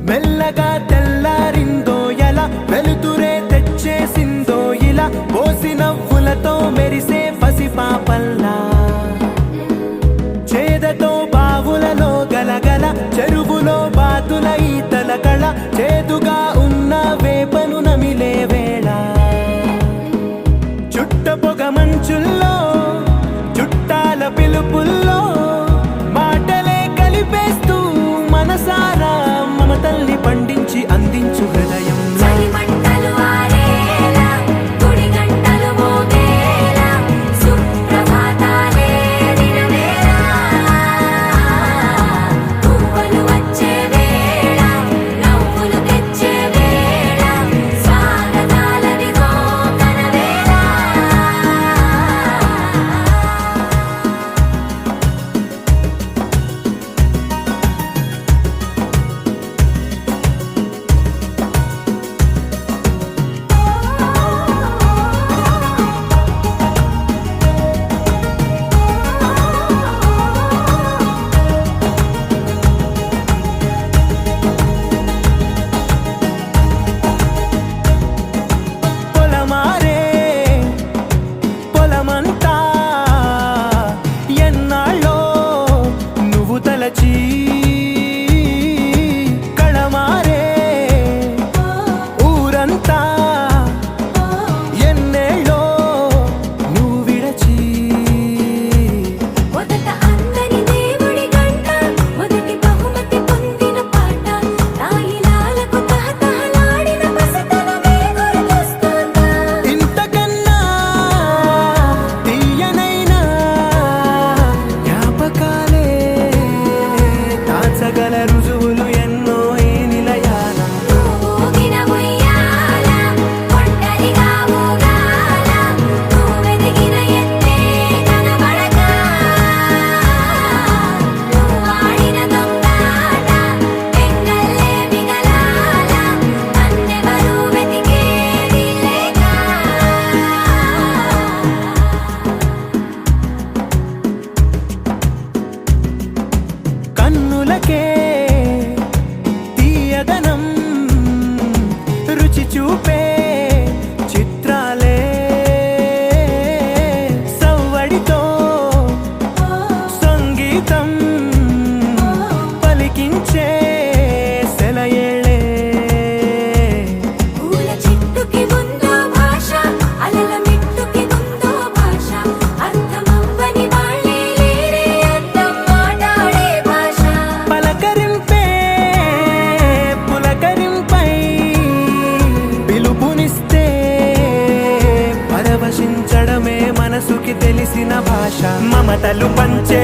మెల్లగా తెల్లారిందో ఎలా వెలుతురే తెచ్చేసిందో ఇలా పోసి నవ్వులతో మెరిసే పసిపాపల్లా చేదతో బావులలో గలగల చెరువులో బాతుల ఈతల కళ చేదుగా ఉన్న వేపను నమిలే వేళ చుట్ట పొగ మంచుల్లో చుట్టాల పిలుపుల్లో మాటలే కలిపేస్తూ మనసారా మమతల్ని పండించి అందించు హృదయం కళమారే ఊరంతా ఎన్నేళ్ళో నువ్వు విడచి మొదట అందరి దేవుడి గంట మొదటి బహుమతి పొందిన పాట తాయిలాలకు తహతహలాడిన పసితనమే గుర్తొస్తుందా ఇంతకన్నా తీయనైనా జ్ఞాపకాలే దాచగల రుజువులు ఎన్నో ఈ నిలయాల ఊగిన ఉయ్యాల ఒంటరిగా ఊగాల నువ్వెదిగిన ఎత్తే కనబడక నువ్వాడిన దొంగాట ఎంగల్లే మిగలాల నన్నెవరూ వెతికేది లేక కన్నులకే తీయదనం రుచి చూపే చిత్రాలే సవ్వడితో సంగీతం పలికించే సెలయేళే పూల చెట్టుకి ఉందో భాష అలల మిట్టుకి ఉందో భాష అర్థమవ్వని వాళ్ళే లేరే అర్థం మాట్లాడే భాష పలకరింపే పులకరింపై పిలుపునిస్తే పరవశించడమే మనసుకి తెలిసిన భాష మమతలు పంచే